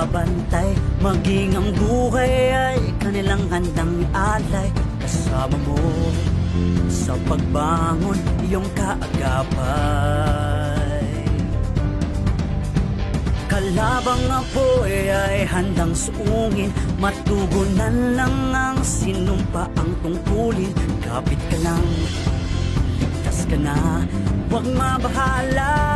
nagbabantay, maging ang buhay ay kanilang handang alay. Kasama mo sa pagbangon, iyong kaagapay. Kalabang apoy ay handang suungin, matugunan lang ang sinumpa ang tungkulin. Kapit ka lang, ligtas ka na, huwag mabahala.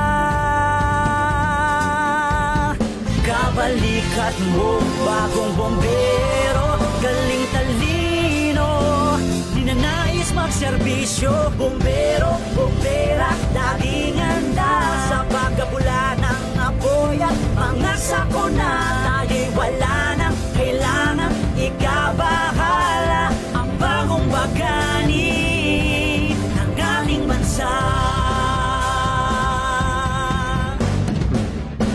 Kabalikat mo, bagong bombero, galing talino, di na nais magserbisyo. Bombero, bombera, laging handa sa pagkabula ng apoy at mga sakuna. Tayo'y wala nang kailangan ikabahala, ang bagong bagani ng ating bansa.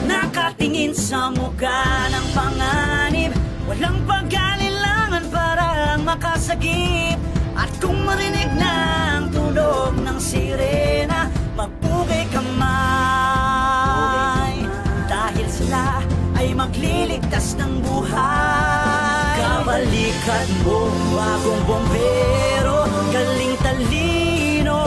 Nakatingin sa mukha ng panganib, walang pag-alilangan para lang makasagip. At kung marinig na ang tunog ng sirena, magpugay kamay, dahil sila ay magliligtas ng buhay. Kabalikat mo, bagong bombero, galing talino,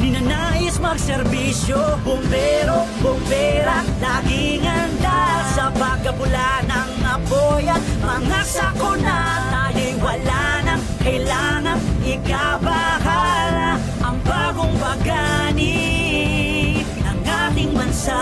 ninanais magserbisyo. Bombero, bombera, laging handa sa pagkabula ng apoy at mga sakuna. Tayo'y wala nang kailangan ikabahala, ang bagong bagani ng ating bansa.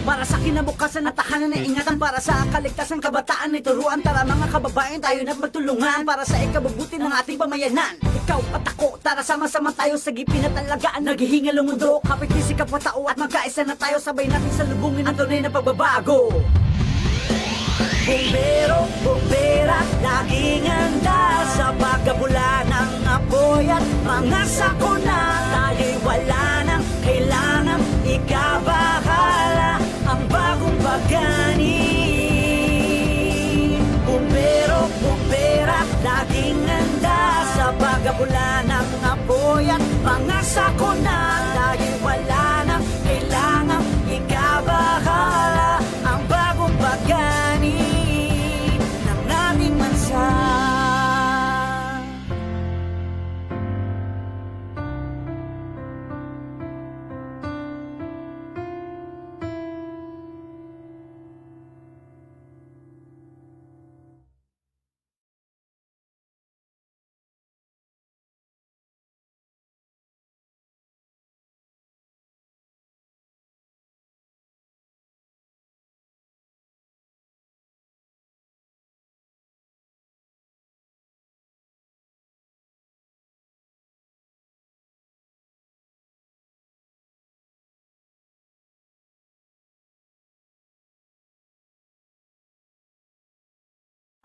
Para sa kinabukasan at tahanan na ingatan, para sa kaligtasan kabataan ay turuan. Tara mga kababayan, tayo na't magtulungan para sa ikabubuti ng ating pamayanan. Ikaw at ako, tara sama-sama tayo sa gipin at alagaan, naghihingal ang mundo. Kapit di si kapwa-tao at magkaisa na tayo, sabay natin salubungin ang tunay na pagbabago. Bombero, bombera, laging handa sa pagkabula ng apoy at mga sakuna. Tayo'y wala nang kailangan ikabahala, ang bagong bagani. Bombero, bombera, laging handa sa pagkabula ng apoy at mga sakuna. Tayo'y wala nang kailangan ikabahala, ang bagong bagani ng ating bansa.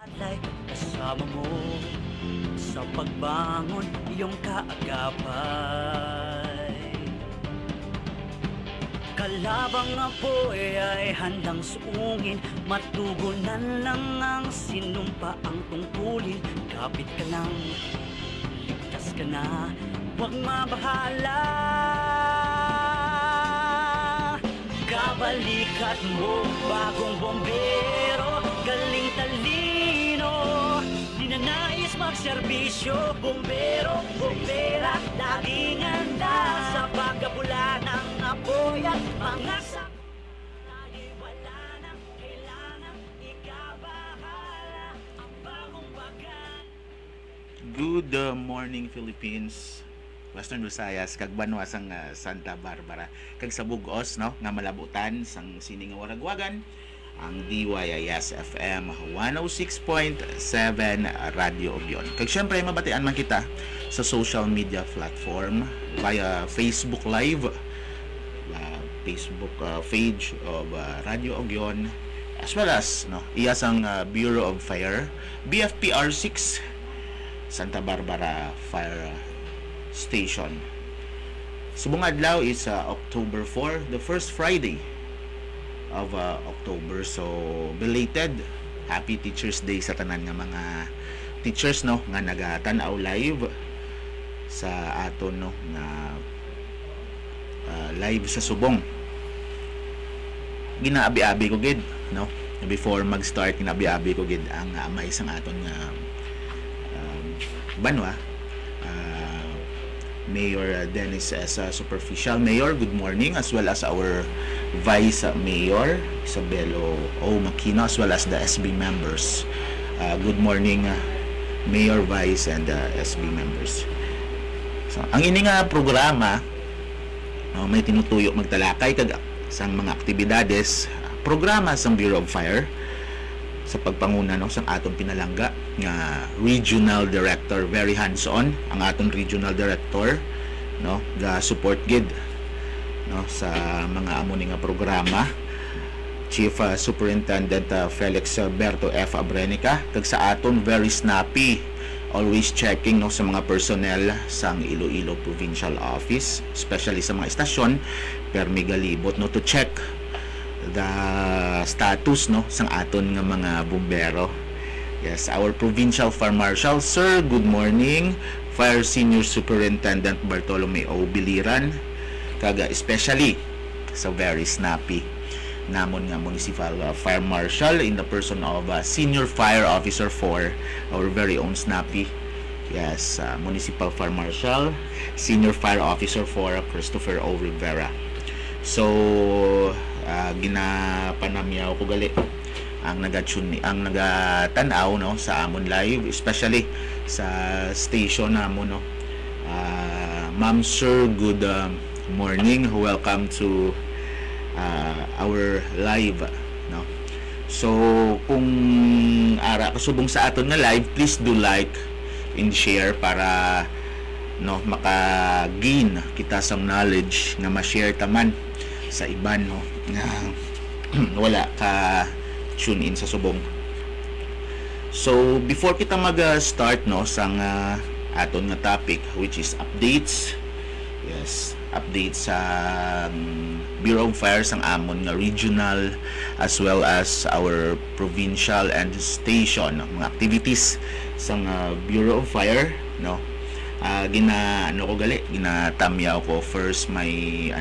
Alay, kasama mo sa pagbangon, iyong kaagapay. Kalabang apoy ay handang suungin, matugunan lang ang sinumpa ang tungkulin. Kapit ka lang, ligtas ka na, huwag mabahala. Kabalikat mo, bagong bombero, galing talino, di na nais magserbisyo. Bombero, bombera, laging handa sa pagkabula ng apoy at mga tayo'y wala nang kailangan ikabahala, ang bagong bagan. Good morning Philippines, Western Visayas, kag Banwa sang Santa Barbara, kag sa Bugos, no, nga malabutan sang sining nga waragwagan ang DYIS FM 106.7 Radio Ogyon. Kag syempre mabatian man kita sa social media platform via Facebook Live, Facebook page of Radio Ogyon, as well as no iya sang Bureau of Fire, BFPR 6 Santa Barbara Fire Station. Subong adlaw is October 4, the first Friday of October. So belated Happy Teachers Day sa tanan nga mga teachers no nga nagatanaw live sa aton no na live sa Subong. Ginaabi-abi ko gid no before mag-start, ginaabi-abi ko gid ang may isang aton nga banwa, Mayor Dennis S. Superficial Mayor, good morning, as well as our Vice Mayor Isabelo O. Makino, as well as the SB members. Good morning, Mayor, Vice, and SB members. So, ang ini nga programa, may tinutuyo magtalakay kag sang mga aktibidades, programa sa Bureau of Fire sa pagpanguna no sang aton pinalangga nga regional director, very hands-on ang aton regional director no ga support gid no sa mga amo ni nga programa. Chief Superintendent Felix Berto F. Abrenica, kag sa aton very snappy, always checking no sa mga personnel sang Iloilo Provincial Office, especially sa mga estasyon permi galibot no to check the status no sang aton nga mga bumbero. Yes, our Provincial Fire Marshal, sir, good morning. Fire Senior Superintendent Bartolomeo Biliran, kaga especially sa very snappy namon nga Municipal Fire Marshal in the person of Senior Fire Officer 4, our very own snappy. Yes, Municipal Fire Marshal, Senior Fire Officer 4, Christopher O. Rivera. So, ginapanamyaw ko gali ang nagatanaw no sa amon live, especially sa station namon no. Ma'am, sir, good morning, welcome to our live no. So kung ara kasubong sa aton nga live, please do like and share para no maka-gain kita sa knowledge nga ma-share taman sa iban no nga wala ka tune in sa subong. So before kita mag-start no sang aton nga topic, which is updates, yes, updates sa Bureau of Fire sang amon nga regional as well as our provincial and station mga activities sang Bureau of Fire no. Gina ginatamyaw ko first may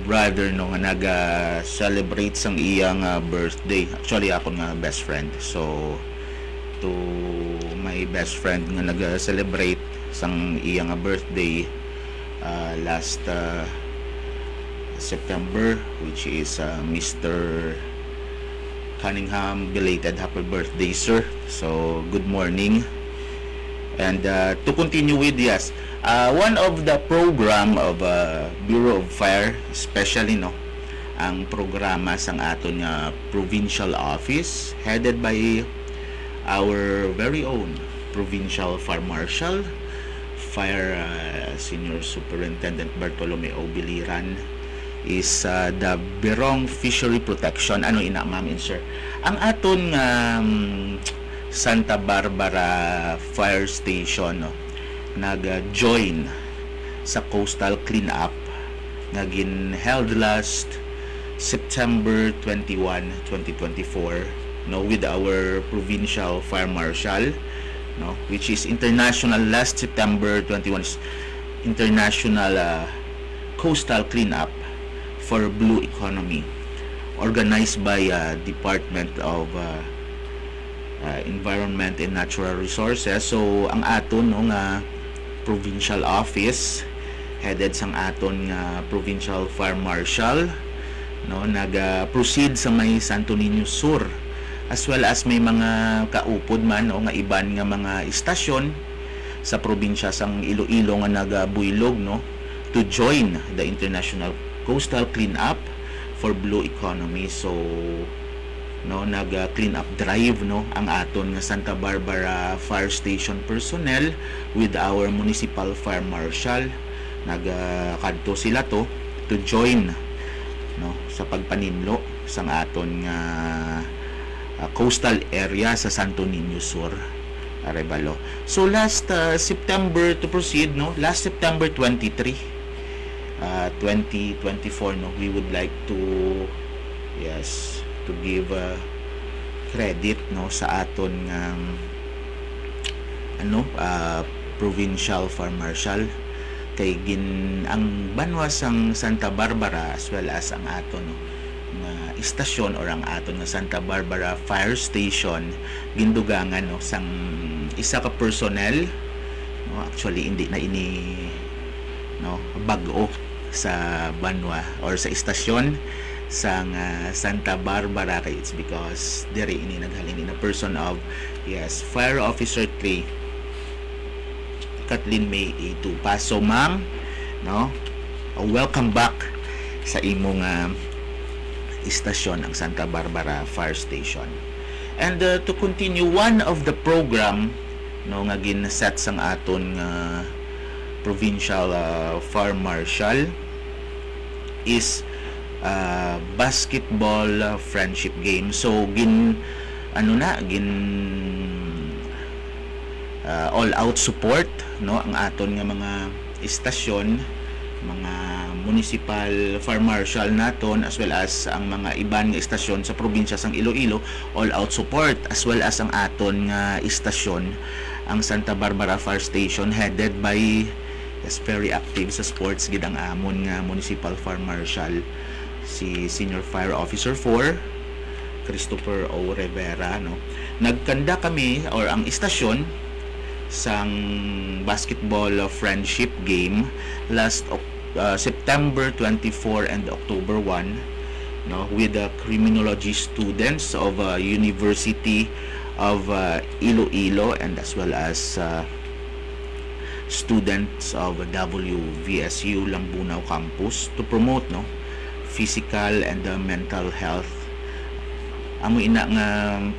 brother no nga naga-celebrate sang iyang birthday. Actually ako nga best friend. So to my best friend nga naga-celebrate sang iyang birthday last September, which is Mr. Cunningham, belated happy birthday, sir. So good morning. And to continue with, yes, one of the program of Bureau of Fire, especially no ang programa sang aton nga provincial office headed by our very own Provincial Fire Marshal, Fire Senior Superintendent Bartolomeo Biliran, is the Berong Fishery Protection. Ano ina, ma'am and sir? Ang aton Santa Barbara Fire Station no, nag-join sa coastal cleanup na held last September 21, 2024 no, with our Provincial Fire Marshal no, which is international. Last September 21 is international coastal cleanup for blue economy, organized by Department of Environment and Natural Resources. So ang aton no nga provincial office headed sang aton nga Provincial Fire Marshal no nag-proceed sa may Santo Niño Sur, as well as may mga kaupod man o nga iban nga mga istasyon sa probinsya sang Iloilo nga nagabuylog no to join the international coastal cleanup for blue economy. So no nag-clean up drive no ang aton nga Santa Barbara Fire Station personnel with our Municipal Fire Marshal, nagkadto sila to join no sa pagpaninlo sang aton nga coastal area sa Santo Niño Sur, Arevalo. So last September to proceed, no, last September 23 2024, no, we would like to to give credit, no, sa aton provincial fire marshal kay ang banwa sang Santa Barbara as well as ang aton, no, nga istasyon or ang aton nga Santa Barbara Fire Station gindugangan, no, sang isa ka personnel, no, actually hindi na ini, no, bag-o sa banwa or sa istasyon sang Santa Barbara kay it's because diri ini naghalin in a person of Fire Officer 3 Kathleen May A2 Paso. Ma'am, no, welcome back sa imong istasyon ang Santa Barbara Fire Station. And to continue, one of the program, no, nga gin-set sang aton provincial fire marshal is basketball friendship game. So all out support, no, ang aton nga mga istasyon, mga municipal fire marshal naton as well as ang mga iban nga istasyon sa probinsya sang Iloilo, all out support as well as ang aton nga istasyon ang Santa Barbara Fire Station headed by very active sa sports gid ang amon nga municipal fire marshal, si Senior Fire Officer 4 Christopher O. Rivera, no. Nagkanda kami or ang istasyon sang basketball friendship game last September 24 and October 1, no, with the criminology students of University of Iloilo and as well as students of WVSU Lambunaw campus to promote, no, physical and mental health. Amo ina nga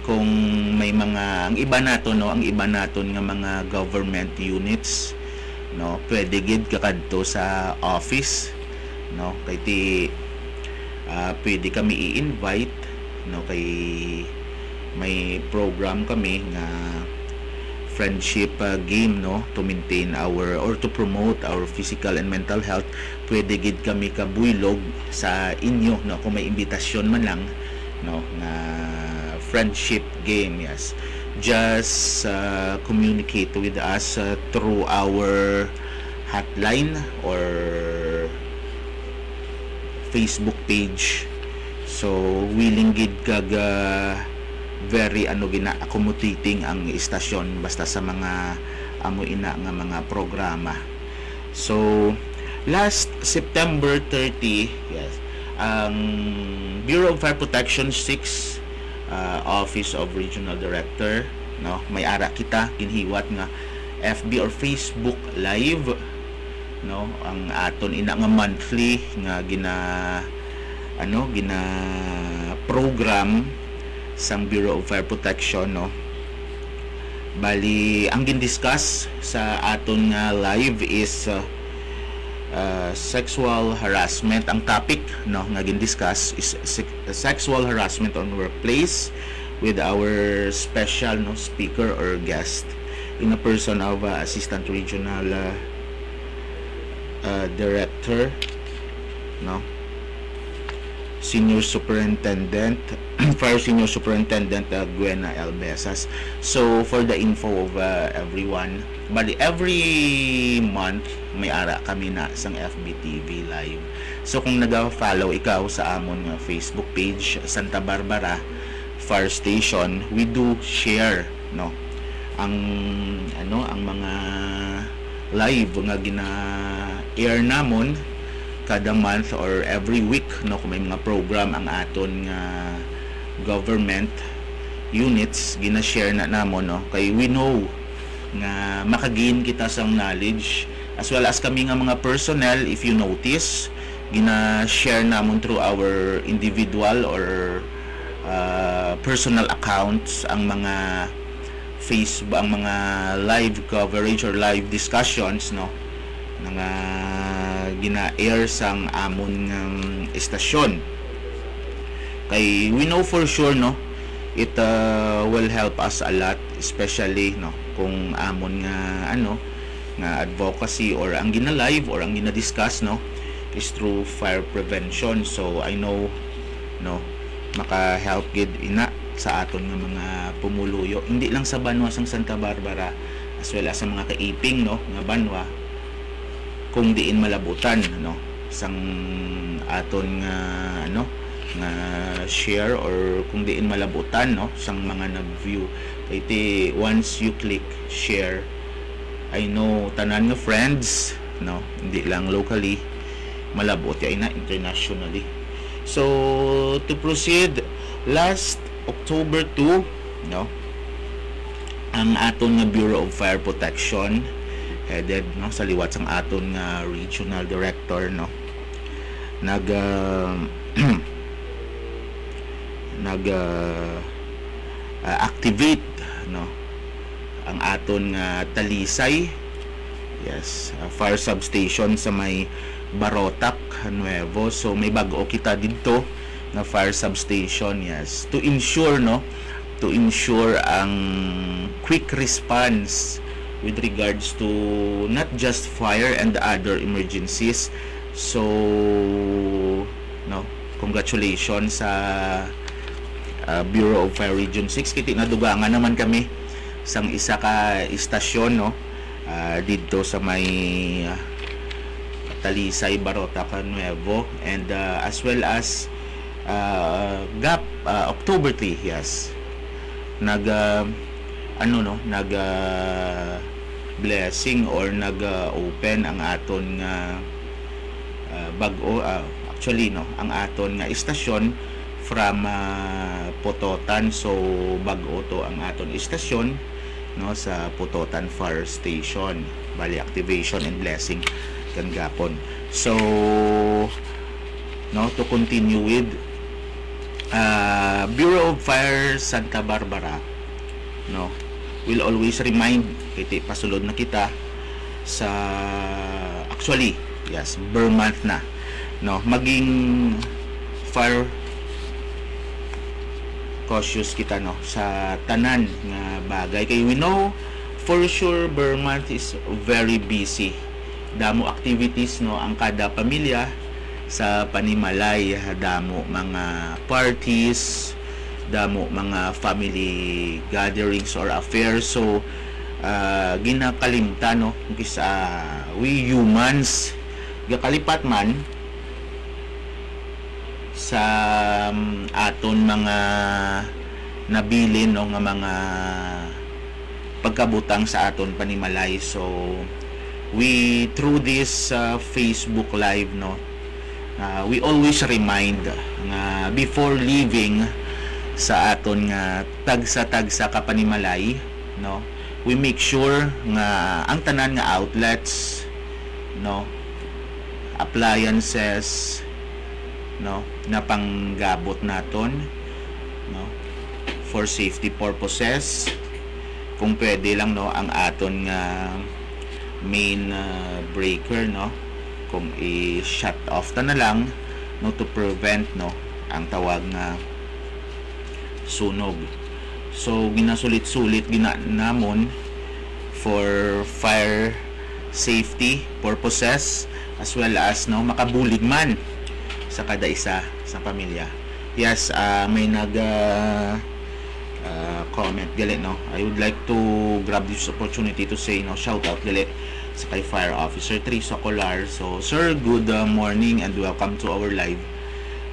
kung may mga ang iba naton, no, ang iba naton nga mga government units, no, pwede gid kakadto sa office, no, kay ti pwede kami i-invite, no, kay may program kami nga friendship game, no, to maintain our or to promote our physical and mental health. Pwede gid kami kabuylog sa inyo, no, kung may imbitasyon man lang, no, na friendship game. Just communicate with us through our hotline or Facebook page. So willing gid kag very accommodating ang istasyon basta sa mga amo ina nga mga programa. So last September 30, ang Bureau of Fire Protection 6 Office of Regional Director, no, may ara kita ginhiwat nga FB or Facebook live, no, ang aton ina nga monthly nga gina program sang Bureau of Fire Protection, no. Bali ang gin-discuss sa aton nga live is sexual harassment. Ang topic, no, nga gin-discuss is sexual harassment on workplace with our special, no, speaker or guest in a person of Assistant Regional Director, no, Senior Superintendent Fire Senior Superintendent Gwena L. Besas. So for the info of everyone, bali every month may ara kami na sang FBTV live. So kung nag-follow ikaw sa amon nga Facebook page Santa Barbara Fire Station, we do share, no, ang mga live nga gina-air namon kada month or every week, no, kung may mga program ang aton nga government units gina-share na namon, no, kay we know nga makagain kita sang knowledge as well as kami nga mga personnel. If you notice, gina-share namon through our individual or personal accounts ang mga Facebook, ang mga live coverage or live discussions, no, nga gina-air sang amon istasyon. Kay we know for sure no, it will help us a lot, especially no kung amon nga nga advocacy or ang gina-live or ang gina-discuss no is through fire prevention. So I know no maka-help gid ina sa aton nga mga pumuluyo, hindi lang sa banwa sang Santa Barbara as well as sa mga kaiping no nga banwa, kung diin malabutan no sang aton nga nga share, or kung diin malabutan no sang mga nag-view. Kay once you click share, I know tanan nga friends no, hindi lang locally, malabot ya ina internationally. So to proceed, last October 2 no, ang aton nga Bureau of Fire Protection headed no sa liwat sang aton nga regional director no nag activate no ang aton nga Talisay fire substation sa may Barotac Nuevo. So may bag-o kita dito na fire substation to ensure ang quick response with regards to not just fire and other emergencies. So congratulations sa Bureau of Fire Region 6. Kiti nadugangan naman kami sang isa ka istasyon dito sa may Talisay, Barotac Nuevo, and as well as GAP October 3 nag blessing or nag-open ang aton bag-o ang aton nga istasyon from Putotan. So bag-o to ang aton istasyon no sa Putotan Fire Station, bali activation and blessing kan gapon. So to continue with Bureau of Fire Santa Barbara will always remind kiti pasulod na kita sa actually ber month na maging fire cautious kita sa tanan nga bagay. Kay we know for sure ber month is very busy, damo activities ang kada pamilya sa Panimalay, damo mga parties, damo mga family gatherings or affairs. So ginakalimtan kisa we humans gakalipat man sa aton mga nabilin nga mga pagkabutang sa aton Panimalay. So we through this Facebook live we always remind nga before leaving sa aton nga tagsa ka Panimalay we make sure nga ang tanan nga outlets appliances na panggabot naton for safety purposes, kung pwede lang ang aton nga main breaker kung i-shut off na lang to prevent ang tawag nga sunog. So ginasulit-sulit ginamon for fire safety purposes as well as makabulig man sa kada isa sa pamilya. May nag comment gali I would like to grab this opportunity to say shout out gali sa kay Fire Officer 3 Socolar. So sir, good morning and welcome to our live.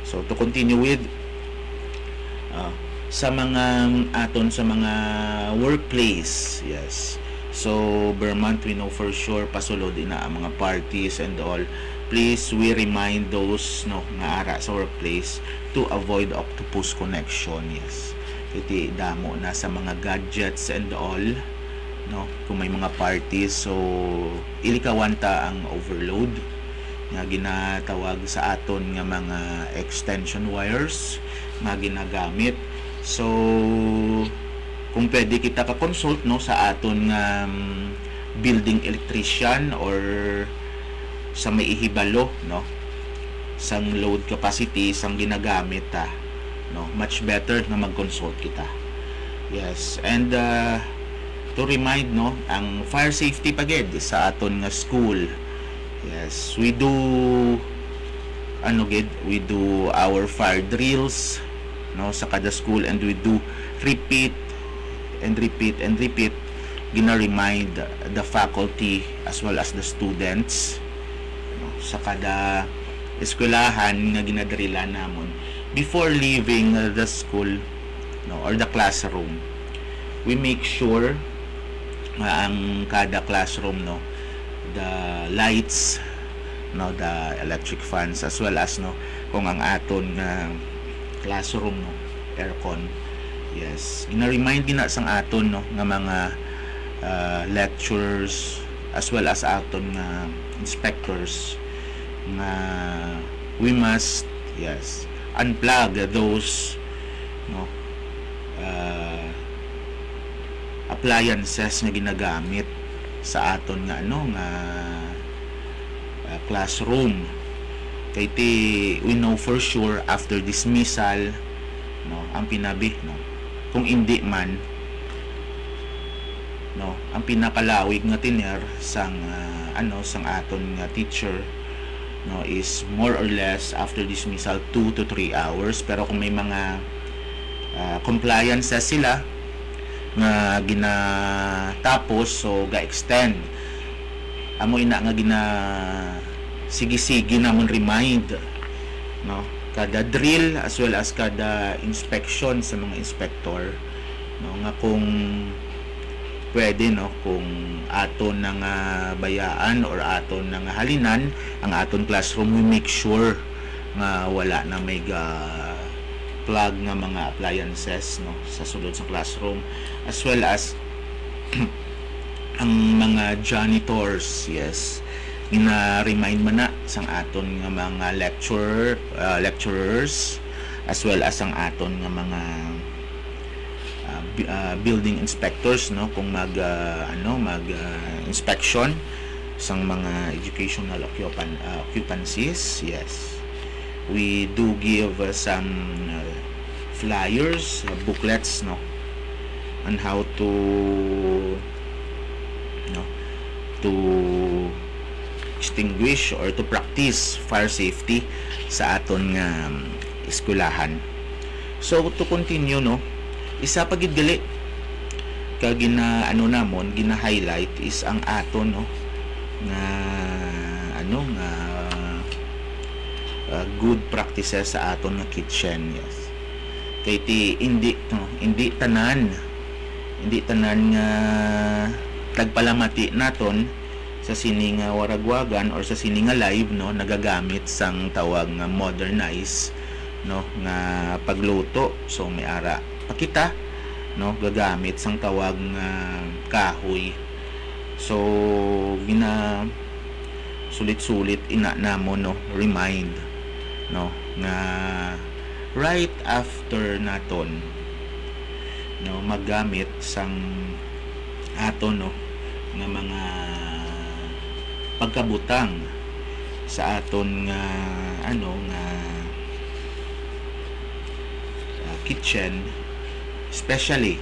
So to continue with sa mga aton sa mga workplace, so per month we know for sure pasulod na ang mga parties and all. Please we remind those nga ara sa workplace to avoid octopus connection. Iti damo na sa mga gadgets and all kung may mga parties. So ilikawanta ang overload nga ginatawag sa aton nga mga extension wires nga ginagamit. So kung pwede kita ka-consult sa aton nga building electrician or sa may ihibalo, no, sang load capacity sang ginagamit no, much better na mag-consult kita. Yes, and to remind, no, ang fire safety pagid sa aton nga school. Yes, we do we do our fire drills, no, sa kada school, and we do repeat and repeat and repeat, gina remind the faculty as well as the students, no, sa kada eskwelahan nga ginadrila namon before leaving the school, no, or the classroom. We make sure ang kada classroom, no, the lights, no, the electric fans, as well as, no, kung ang aton classroom, no, aircon. Yes, gina-remind din na sang aton, no, nga mga lecturers as well as aton inspectors nga we must, yes, unplug those, no, appliances nga ginagamit sa aton nga classroom. Kay we know for sure after dismissal, no, ang pinabi, no, kung hindi man, no, ang pinakalawig nga tiner sang sang aton nga teacher, no, is more or less after dismissal 2 to 3 hours. Pero kung may mga compliances sila nga ginatapos, so ga-extend amo ina nga sige-sige namon remind, no, kada drill as well as kada inspection sa mga inspector, no, nga kung pwede, no, kung aton nang bayaan or aton nang halinan ang aton classroom, we make sure nga wala na may plug nga mga appliances, no, sa sulod sa classroom, as well as ang mga janitors. Yes, ina-remind man na sang aton nga mga lecturers as well as ang aton nga mga building inspectors, no, kung mag inspection sang mga educational occupancies. Yes, we do give some flyers, booklets, no, on how to, no, to extinguish or to practice fire safety sa aton nga eskwelahan. So to continue, no, isa pa gid gali ka namon gina-highlight is ang aton, no, nga good practices sa aton nga kitchen. Yes, kay hindi tanan nga tagpalamati naton sa sining waragwagan or sa sining live, no, nagagamit sang tawag nga modernized, no, nga pagluto. So may ara pa kita, no, gagamit sang tawag nga kahoy. So gina sulit-sulit ina namon, no, remind, no, nga right after naton, no, maggamit sang aton, no, nga mga pagkabutang sa aton nga kitchen, especially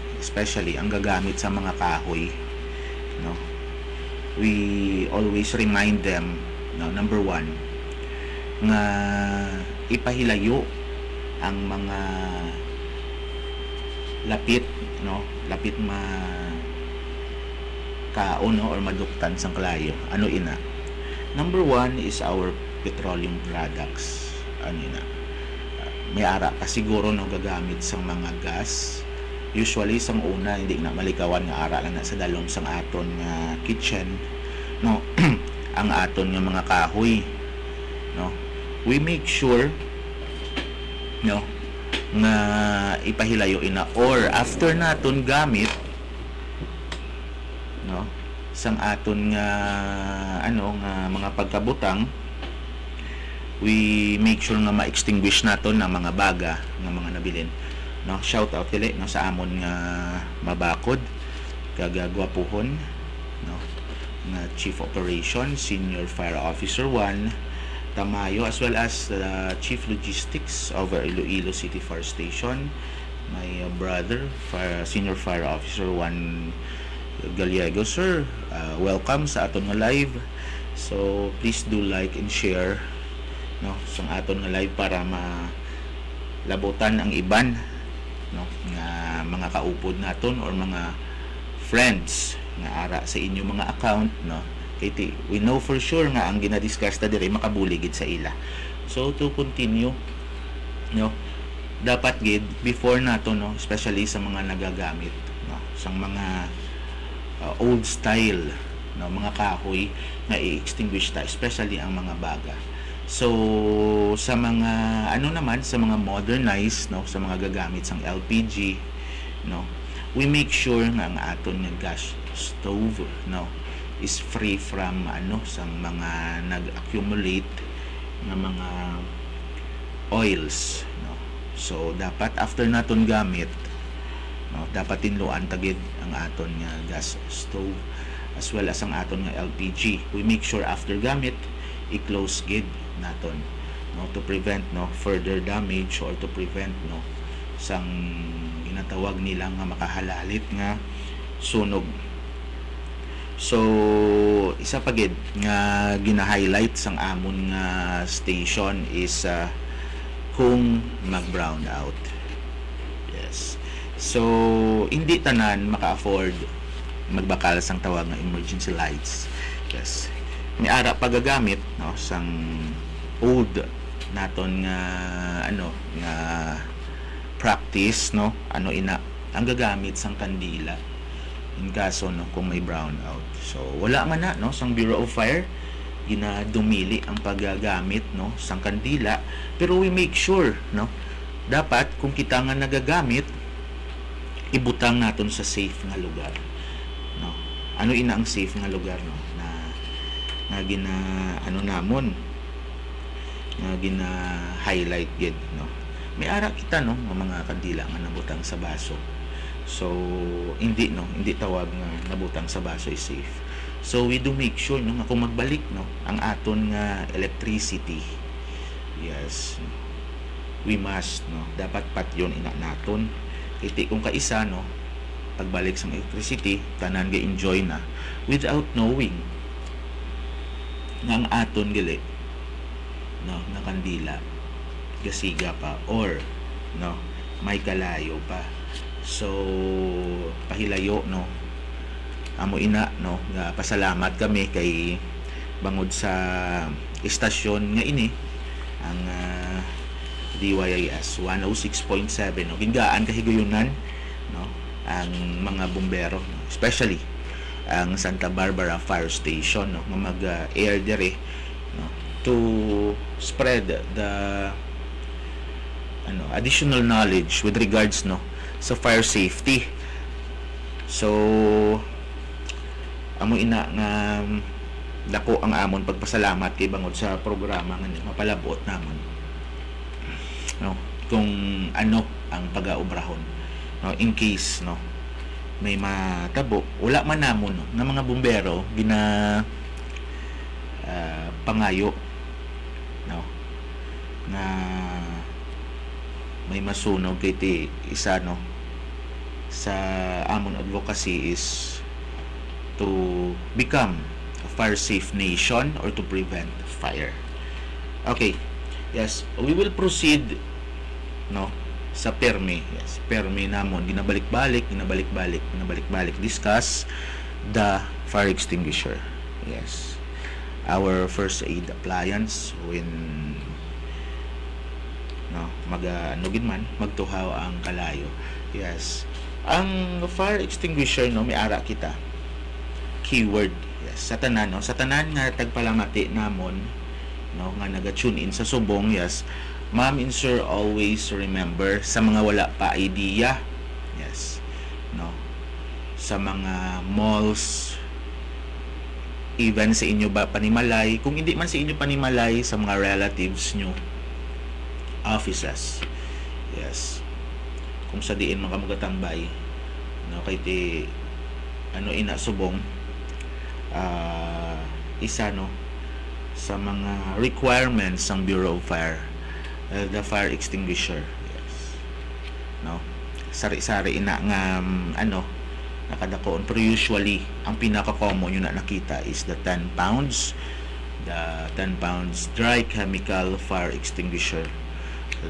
ang gagamit sa mga kahoy, no, we always remind them, no, number one, nga ipahilayo ang mga lapit kaon, no, or maduktan sang kalayo. Ano ina? Number one is our petroleum products. Ano ina? May ara pa siguro, no, gagamit sang mga gas. Usually sang una hindi na malikawan nga ara lang na sa dalom sang aton nga kitchen, no, ang aton nga mga kahoy, no, we make sure, no, nga ipahilayo ina or after naton gamit, no, sang aton nga nga mga pagkabutang, we make sure nga ma-extinguish naton ang mga baga nga mga nabilin, no. Shout out dili, no, sa amon nga mabakod kagagwapuhon, no, nga Chief Operations, Senior Fire Officer 1 Tamayo, as well as the Chief Logistics over Iloilo City Fire Station, my brother, Senior Fire Officer 1 Gallego. Sir, welcome sa aton nga live. So please do like and share, no, sa aton nga live para malabutan ang iban, no, nga mga kaupod naton or mga friends nga ara sa inyo mga account, no. Kaya we know for sure nga ang ginadiscuss ta dire makabuligid sa ila. So to continue, no, dapat gid before nato, no, especially sa mga nagagamit, no, sa mga old style, no, mga kahoy na i-extinguish ta, especially ang mga baga. So sa mga ano naman, sa mga modernized, no, sa mga gagamit sang LPG, no, we make sure nga ang aton nga gas stove, no, is free from ano sang mga nag-accumulate ng mga oils, no. So dapat after naton gamit, no, dapat tinluan tagid ang aton nga gas stove as well as ang aton nga LPG. We make sure after gamit i-close gid naton, no, to prevent, no, further damage or to prevent, no, sang ginatawag nila nga makahalalit nga sunog. So isa pa gid nga gina-highlight sang amon nga station is kung mag-brown out. Yes. So hindi tanan maka-afford magbakal sang tawag nga emergency lights. Yes. May ara pagagamit, no, sang old naton nga ano nga practice, no, ano ina ang gagamit sang kandila in kaso, no, kung may brownout. So wala man na, no, sang Bureau of Fire ginadumili ang paggagamit, no, sang kandila, pero we make sure, no, dapat kung kita nga nagagamit ibutang naton sa safe nga lugar, no. Ano ina ang safe nga lugar, no, na gina ano namon nga gina highlight gid, no. May ara kita, no, mga kandila nga nabutang sa baso. So hindi, no, hindi tawag nga nabutang sa baso is safe. So we do make sure, no, nga kung magbalik, no, ang aton nga electricity, yes, we must, no, dapat patyon ina naton. Iti kung kaisa, no, pagbalik sa electricity tanan ga enjoy na without knowing nga ang aton gali, no, nga kandila gasiga pa or, no, may kalayo pa. So pahilayo, no, amo ina, no, nga pasalamat kami kay bangod sa istasyon nga ini ang DYIS 106.7, no, gingaan kahiguyunan, no, ang mga bumbero, no, especially ang Santa Barbara Fire Station, no, nga mag-air dire, no, to spread the ano additional knowledge with regards, no, sa fire safety. So amo ina nga dako ang amon pagpasalamat kay bangod sa programa nga mapalabot namon, no, kung ano ang pag-aubrahon, no, in case, no, may matabo wala man namon, no, nga mga bumbero gina pangayo, no, nga may masunog kay ti isa, no, sa amon advocacy is to become a fire safe nation or to prevent fire. Okay, yes, we will proceed, no, sa permi. Yes, permi namon ginabalik-balik discuss the fire extinguisher. Yes, our first aid appliance when, no, magtuhaw ang kalayo. Yes, ang fire extinguisher, no, may ara kita keyword, yes, sa tanan, no, sa tanan nga tagpalamati namon, no, nga naga-tune in sa subong. Yes, ma'am and sir, always remember sa mga wala pa idea, yes, no, sa mga malls, even sa inyo ba panimalay, kung hindi man sa inyo panimalay, sa mga relatives nyo, offices, yes, kung sa diin makamugatambay, no, kay ti ano ina subong isa no sa mga requirements ng Bureau of Fire, the fire extinguisher. Yes. No? Sari-sari ina nga nakadakoon, pero usually ang pinaka-common yun na nakita is the 10 pounds dry chemical fire extinguisher,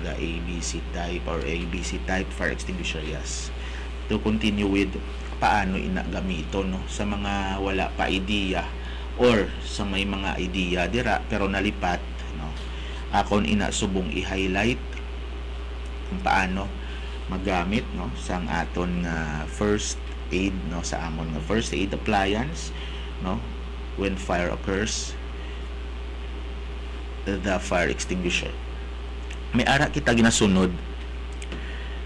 the ABC type or ABC type fire extinguisher. Yes. To continue with paano ina gamito no sa mga wala pa idea or sa may mga idea dira pero nalipat no, akon ina subong i-highlight kung paano magamit no sang aton nga first aid no, sa amon nga first aid appliance no when fire occurs, the fire extinguisher. May ara kita ginasunod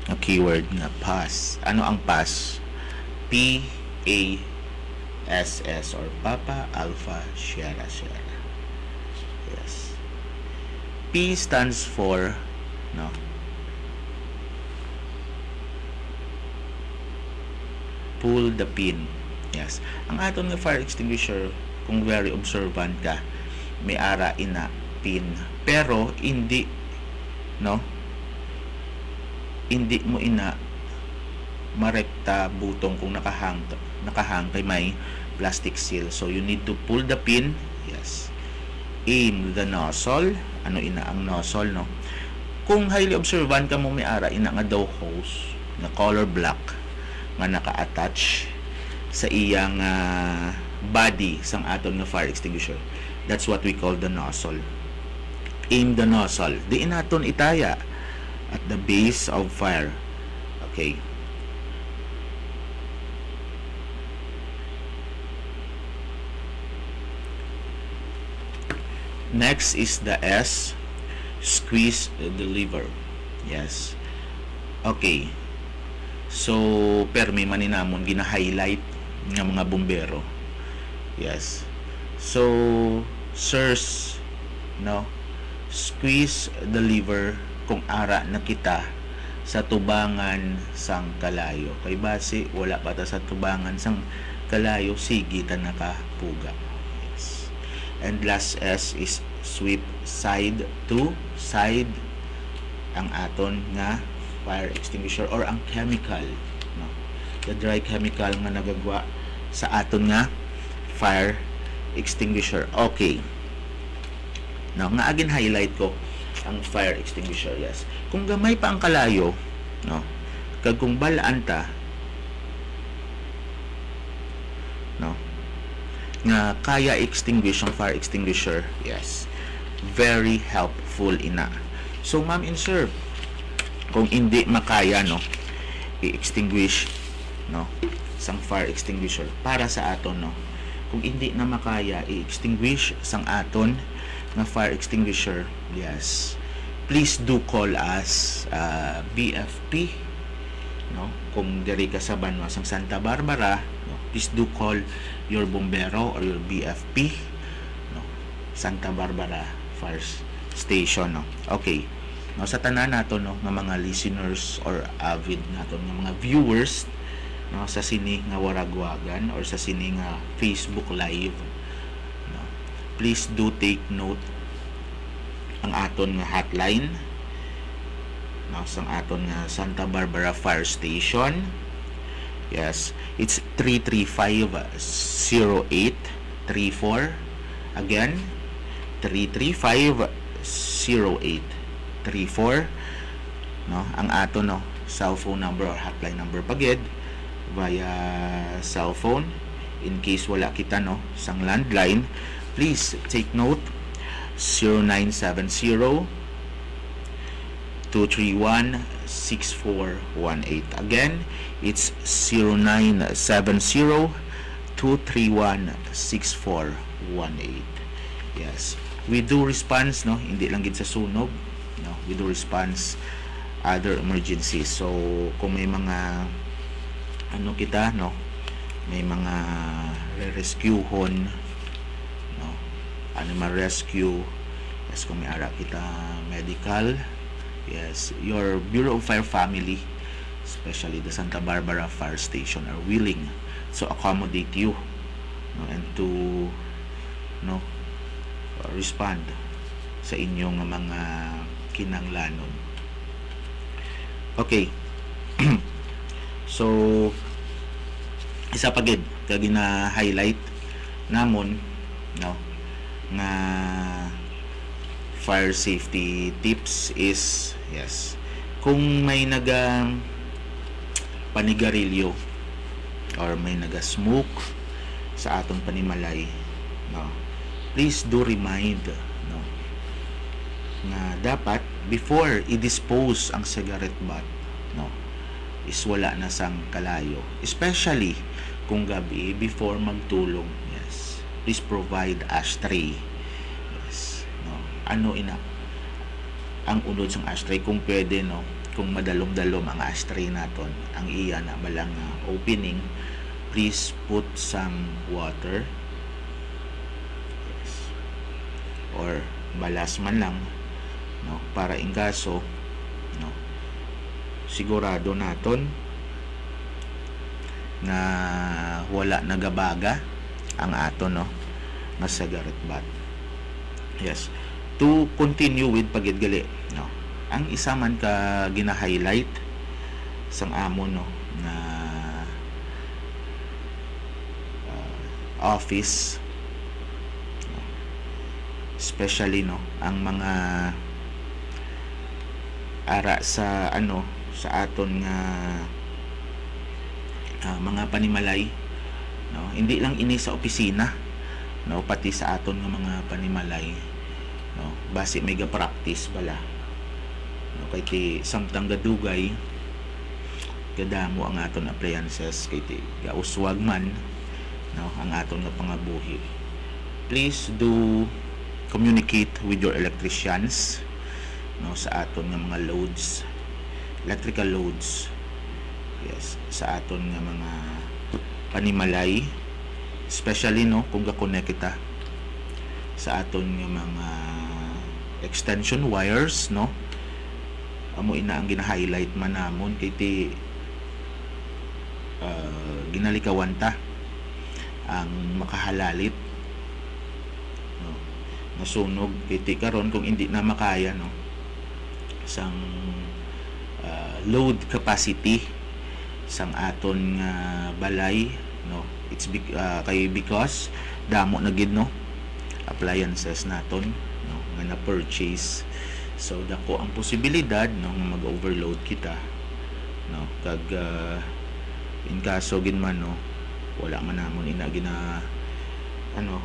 nga keyword nga PASS. Ano ang PASS? PASS or Papa Alpha Sierra Sierra. Yes. P stands for no, pull the pin. Yes. Ang aton nga fire extinguisher, kung very observant ka, may ara ina pin. Pero hindi no, hindi mo ina marekta butong kung nakahang kay may plastic seal. So you need to pull the pin. Yes. Aim the nozzle. Ano ina ang nozzle no? Kung highly observant ka mo, may ara ina nga daw hose na color black nga naka-attach sa iyang body sang aton nga fire extinguisher. That's what we call the nozzle. Aim the nozzle. Diin naton itaya at the base of fire. Okay. Next is the S. Squeeze the lever. Yes. Okay. So, permi maninamon gina-highlight ng mga bumbero. Yes. So, sirs, no, squeeze the lever kung ara na kita sa tubangan sang kalayo. Kay base, wala pa ta sa tubangan sang kalayo, sige ta nakapuga. Yes. And last S is sweep side to side ang aton nga fire extinguisher or ang chemical no, the dry chemical nga nagagwa sa aton nga fire extinguisher. Okay no, nga agin highlight ko ang fire extinguisher. Yes, kung gamay pa ang kalayo no, kag kung balaan ta no nga kaya extinguish ang fire extinguisher. Yes, very helpful ina. So ma'am and sir, kung hindi makaya no i-extinguish no sang fire extinguisher para sa aton no, kung hindi na makaya i-extinguish sang aton nga fire extinguisher, yes, please do call us BFP no, kung diri ka sa Banwa sang Santa Barbara no, please do call your bombero or your BFP no, Santa Barbara Fire Station no. Okay no, sa tanan nato no nga mga listeners or avid nato nga mga viewers no sa sini nga Waragwagan or sa sini nga Facebook live no, please do take note ang aton nga hotline no, sang aton nga Santa Barbara Fire Station. Yes, it's 335-0834. Again, 335-0834 no, ang ato no cell phone number or hotline number pagid via cell phone. In case wala kita no sang landline, please take note 0970 231-6418. Again, it's 0970-231-6418. Yes. We do response, no? Hindi lang gid sa sunog, no? We do response other emergencies. So, kung may mga ano kita, no? May mga re-rescuehon, no? Animal rescue. Yes, kung may ara kita medical, yes, your Bureau of Fire family, especially the Santa Barbara Fire Station, are willing to accommodate you no, and to no respond sa inyong mga kinahanglanon. Okay. So isa pa gid kag gina-highlight namon no nga fire safety tips is yes, kung may naga panigarilyo or may naga smoke sa aton panimalay, no, please do remind, no, na dapat before i-dispose ang cigarette butt, no, is wala na sang kalayo, especially kung gabi before magtulog. Yes, please provide ashtray. Yes, no, ano ina ang unod sang ashtray kung pwede, no, kung madalom-dalom ang ashtray naton, ang iya na balang opening, please put some water, yes, or balas man lang, no, para in kaso, no, sigurado naton na wala nagabaga ang ato, no, nga cigarette butt. Yes, to continue with pagidgali, no, ang isa man ka gina-highlight sang amon, no, na office, no, especially, no, ang mga ara sa ano sa aton nga mga panimalay, no, hindi lang ini sa opisina, no, pati sa aton nga mga panimalay, no, base may ga practice bala, no, kay ti samtang gadugay gadamo ang aton appliances, kay ti gauswag man, no, ang aton nga pangabuhi. Please do communicate with your electricians, no, sa aton nga mga loads, electrical loads, yes, sa aton nga mga panimalay, especially, no, kung ga-connect kita sa aton nga mga extension wires, no, amo ina ang gina-highlight man namon kay ti ginalikawan ta ang makahalalit, no, nasunog kay ti karon kung hindi na makaya, no, sang load capacity sang aton nga balay, no, it's kay because damo na gid, no, appliances naton, no, nga na purchase, so dako ang posibilidad, no, nga mag-overload kita, no, kag in kaso gid man, no, wala man namon ina gina ano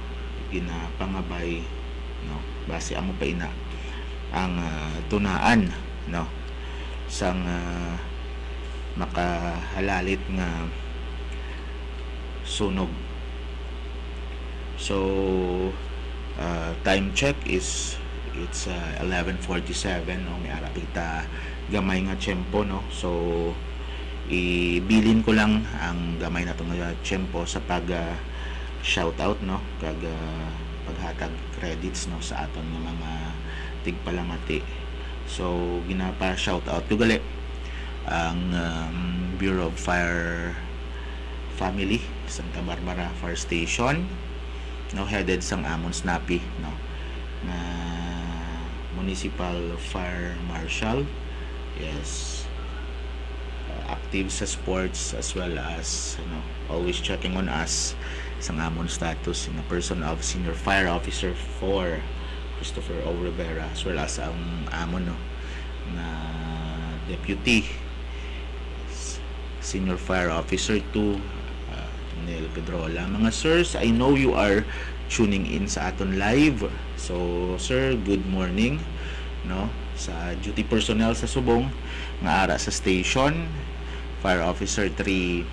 gina pangabay, no, base amo pa ina ang tunaan, no, sang makahalalit nga sunog. So time check is it's 11:47, no, may ara kita gamay nga tiyempo, no, so ibilin ko lang ang gamay na itong tiyempo sa pag shout out, no, kag paghatag credits, no, sa aton nga mga tigpalamati. So ginapa shout out ko gali ang Bureau of Fire Family Santa Barbara Fire Station, no, headed sang amon Snappy, no, na Municipal Fire Marshal, yes, active sa sports as well as, you know, always checking on us sa amon status in a person of Senior Fire Officer 4 Christopher O. Rivera, as well as ang amon, no, na Deputy Senior Fire Officer 2 Nel Pedrola. Mga sirs, I know you are tuning in sa aton live. So sir, good morning, no, sa duty personnel sa Subong nga ara sa station, Fire Officer 3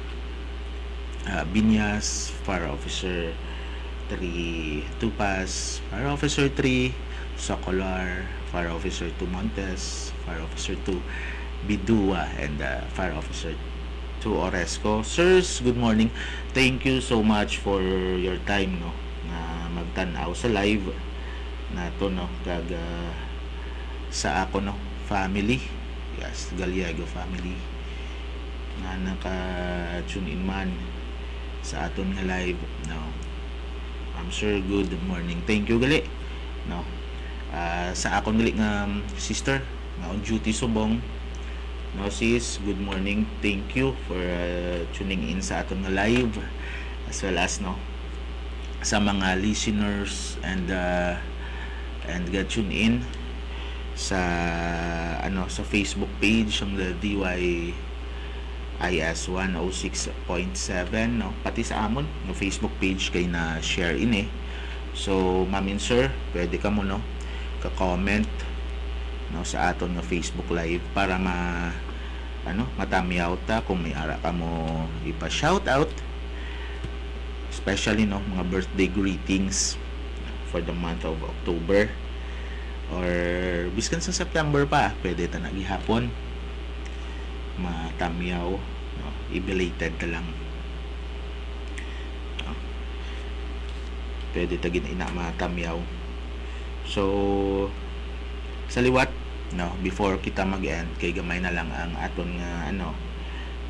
Binyas, Fire Officer 3 Tupas, Fire Officer 3 Socolar, Fire Officer 2 Montes, Fire Officer 2 Bidua, and Fire Officer 2 Oresco. Sirs, good morning. Thank you so much for your time, no, na magtan-aw sa live nato, no, kag sa ako, no, family, yes, Galiego family na naka-tune in man sa aton nga live, no, I'm sure good morning. Thank you gali. No. Sa akon gali nga sister nga on duty subong. No sis, good morning. Thank you for tuning in sa aton nga live, as well as no sa mga listeners and get tune in sa sa Facebook page ng the DYIS 106.7, no, pati sa amon no Facebook page kay na share ini. So ma'am and sir, pwede ka mo no ka-comment no sa aton nga Facebook live para matamiyaw ta kung may ara ka mo ipa-shout out, especially no mga birthday greetings for the month of October, or biskan sa September pa, pwede ta nagihapon matamyaw, no, i-belated ta lang, no? Pwede ta ina matamyaw. So sa liwat, no, before kita mag-end kay gamay na lang ang aton nga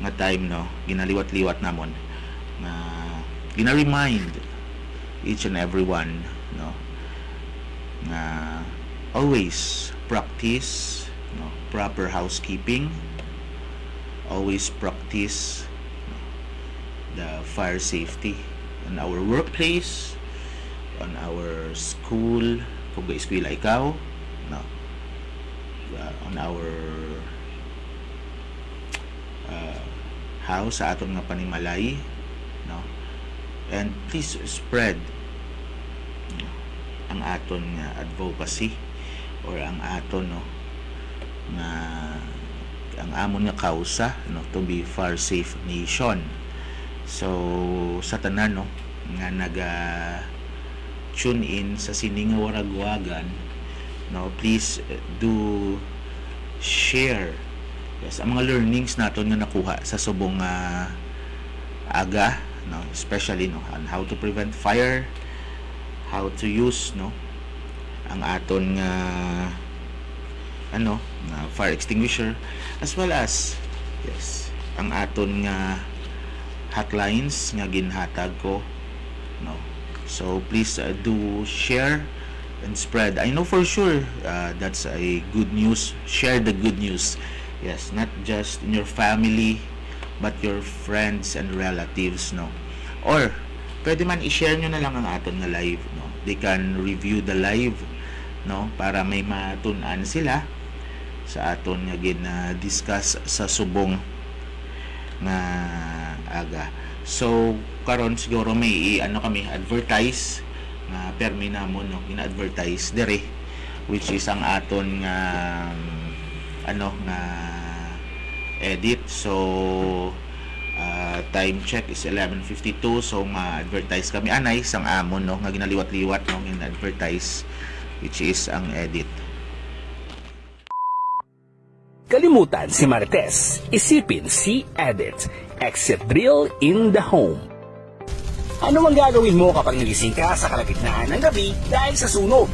nga time, no, ginaliwat-liwat namon nga gina-remind each and everyone, no, nga always practice, no, proper housekeeping, always practice, no, the fire safety on our workplace, on our school kung ga-eskwela ikaw, no, on our house sa aton nga panimalay, no, and please spread ang aton nga advocacy or ang aton nga ang amon nga kausa, no, to be fire safe nation. So sa tanan nga naga tune in sa sining nga waragwagan, no, please do share, yes, ang mga learnings naton nga nakuha sa subong aga, no, especially no on how to prevent fire, how to use no ang aton nga nga fire extinguisher, as well as yes ang aton nga hotlines nga ginhatag ko, no. So please do share and spread. I know for sure that's a good news. Share the good news, yes, not just in your family but your friends and relatives, no, or pwede man i-share nyo na lang ang aton nga live, no. They can review the live, no, para may matun-an sila sa aton nga gina-discuss sa subong nga aga. So karon siguro may kami advertise nga permi namon, no, ina-advertise dire, which is ang aton nga nga edit. So time check is 11:52, so ma-advertise kami anay sang amon, no, nga ginaliwat-liwat, no, gina-advertise, which is ang edit. Kalimutan si Marites, isipin si Edit. Exit drill in the home. Ano ang gagawin mo kapag nagising ka sa kalagitnaan ng gabi dahil sa sunog?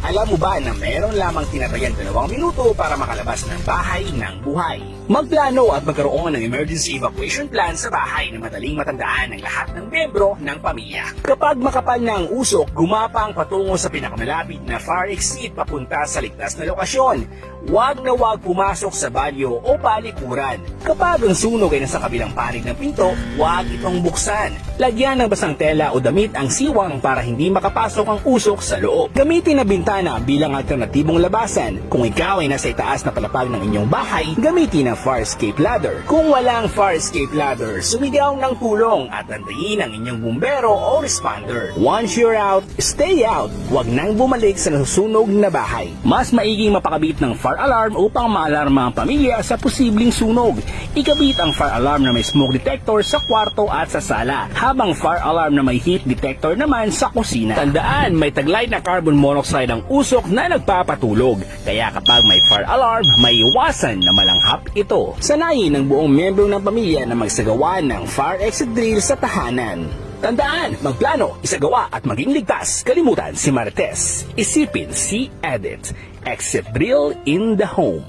Alam mo ba na meron lamang tinatayang 2 minuto para makalabas ng bahay ng buhay? Magplano at magkaroon ng emergency evacuation plan sa bahay na madaling matandaan ng lahat ng miyembro ng pamilya. Kapag makapal na ang usok, gumapang patungo sa pinakamalapit na fire exit papunta sa ligtas na lokasyon. Huwag na huwag pumasok sa banyo o palikuran. Kapag ang sunog ay nasa kabilang panig ng pinto, huwag itong buksan. Lagyan ng basang tela o damit ang siwang para hindi makapasok ang usok sa loob. Gamitin na bintana bilang alternatibong labasan. Kung ikaw ay nasa itaas na palapag ng inyong bahay, gamitin ang fire escape ladder. Kung walang fire escape ladder, sumigaw ng tulong at nandayin ang inyong bumbero o responder. Once you're out, stay out. Huwag nang bumalik sa nasusunog na bahay. Mas maiging mapakabit ng fire alarm upang maalarma ang pamilya sa posibleng sunog. Ikabit ang fire alarm na may smoke detector sa kwarto at sa sala, habang fire alarm na may heat detector naman sa kusina. Tandaan, may taglay na carbon monoxide ang usok na nagpapatulog, kaya kapag may fire alarm, may iwasan na malanghap ito. Sanayin ng buong miyembro ng pamilya na magsagawa ng fire exit drill sa tahanan. Tandaan, magplano, isagawa at maging ligtas. Kalimutan si Marites, isipin si Edit. Exit drill in the home.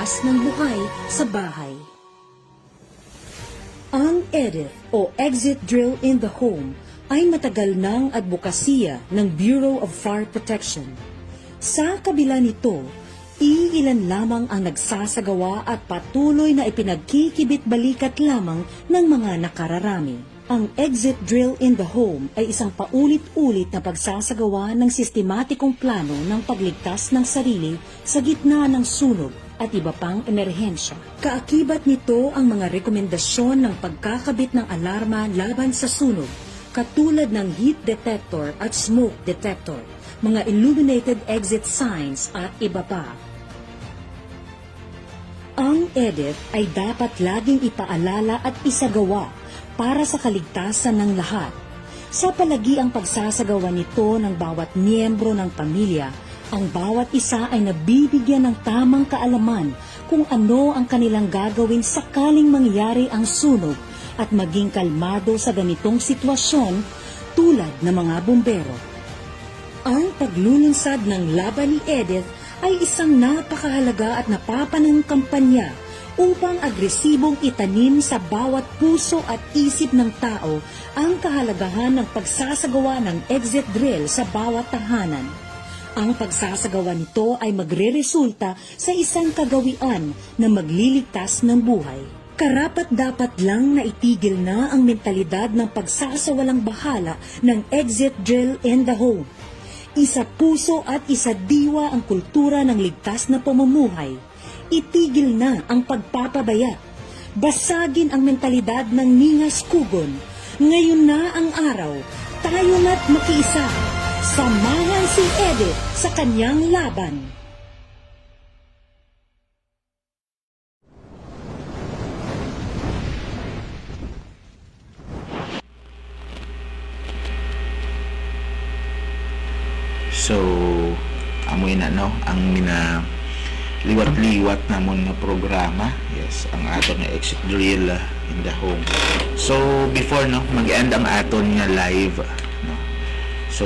pagligtas ng buhay sa bahay. Ang EDIT o Exit Drill in the Home ay matagal ng advokasya ng Bureau of Fire Protection. Sa kabila nito, iilan lamang ang nagsasagawa at patuloy na ipinagkikibit-balikat lamang ng mga nakararami. Ang Exit Drill in the Home ay isang paulit-ulit na pagsasagawa ng sistematikong plano ng pagligtas ng sarili sa gitna ng sunog at iba pang emerhensya. Kaakibat nito ang mga rekomendasyon ng pagkakabit ng alarma laban sa sunog, katulad ng heat detector at smoke detector, mga illuminated exit signs at iba pa. Ang EDIT ay dapat laging ipaalala at isagawa para sa kaligtasan ng lahat. Sa palagiang pagsasagawa nito ng bawat miyembro ng pamilya, ang bawat isa ay nabibigyan ng tamang kaalaman kung ano ang kanilang gagawin sakaling mangyari ang sunog at maging kalmado sa ganitong sitwasyon tulad ng mga bumbero. Ang paglulunsad ng laban ni EDIT ay isang napakahalaga at napapanahong kampanya upang agresibong itanim sa bawat puso at isip ng tao ang kahalagahan ng pagsasagawa ng exit drill sa bawat tahanan. Ang pagsasagawa nito ay magreresulta sa isang kagawian na magliligtas ng buhay. Karapat-dapat lang na itigil na ang mentalidad ng pagsasawalang bahala ng exit drill in the home. Isa puso at isa diwa ang kultura ng ligtas na pamumuhay. Itigil na ang pagpapabaya. Basagin ang mentalidad ng ningas kugon. Ngayon na ang araw, tayo na't makiisa. Samahan si EDIT sa kanyang laban. So, amoy na no ang mina liwat-liwat namon nga programa. Yes, ang aton nga exit drill in the home. So, before no mag-end ang aton nga live, no. So,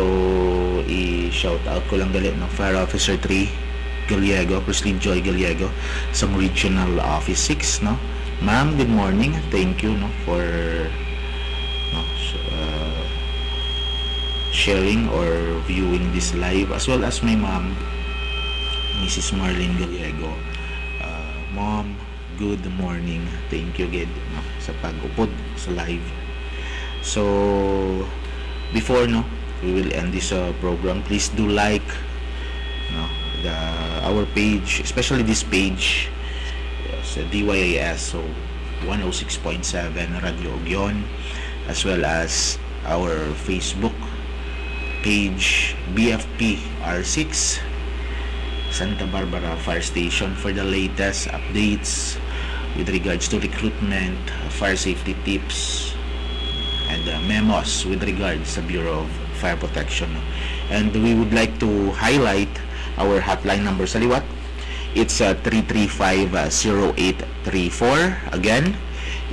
i-shout out ko lang dali no Fire Officer 3 Gallego, Christine Joy Gallego sa Regional Office 6, no. Ma'am, good morning. Thank you no for sharing or viewing this live, as well as my mom, Mrs. Marlene Gallego. Mom, good morning. Thank you again no, sa pag-upod sa live. So, before no we will end this program, please do like no our page, especially this page, sa DYAS, so 106.7 Radio Ogyon, as well as our Facebook page BFP R6 Santa Barbara Fire Station for the latest updates with regards to recruitment, fire safety tips, and memos with regards sa Bureau of Fire Protection. And we would like to highlight our hotline number sa liwat. It's 335-0834. Again,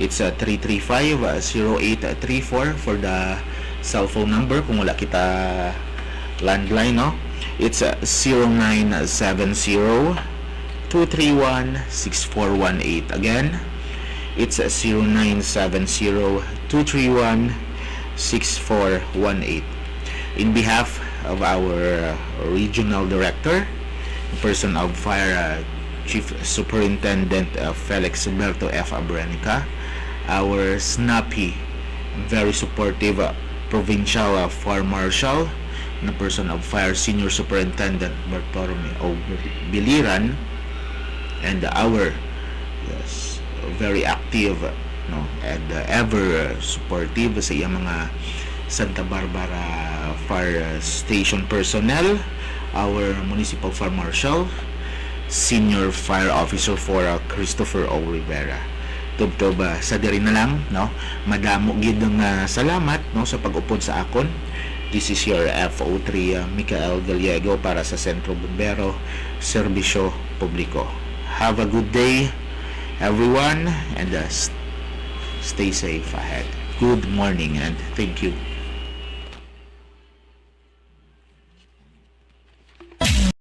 it's 335-0834 for the cell phone number kung wala kita landline, no. It's 0970-231-6418. Again, it's 0970-231-6418. In behalf of our regional director, person of fire, Chief Superintendent Felix Alberto F. Abrenica, our snappy, very supportive Provincial Fire Marshal, na person of fire Senior Superintendent Bartolome O. Biliran, and our very active no and ever supportive sa iyang mga Santa Barbara Fire Station personnel, our Municipal Fire Marshal, Senior Fire Officer for Christopher O. Rivera. Tubtob sa diri na lang no, madamo gid nga salamat no sa pag-upod sa akon. This is your FO3 Michael Gallego para sa Sentro Bombero Serbisyo Publiko. Have a good day everyone, and stay safe ahead. Good morning and thank you.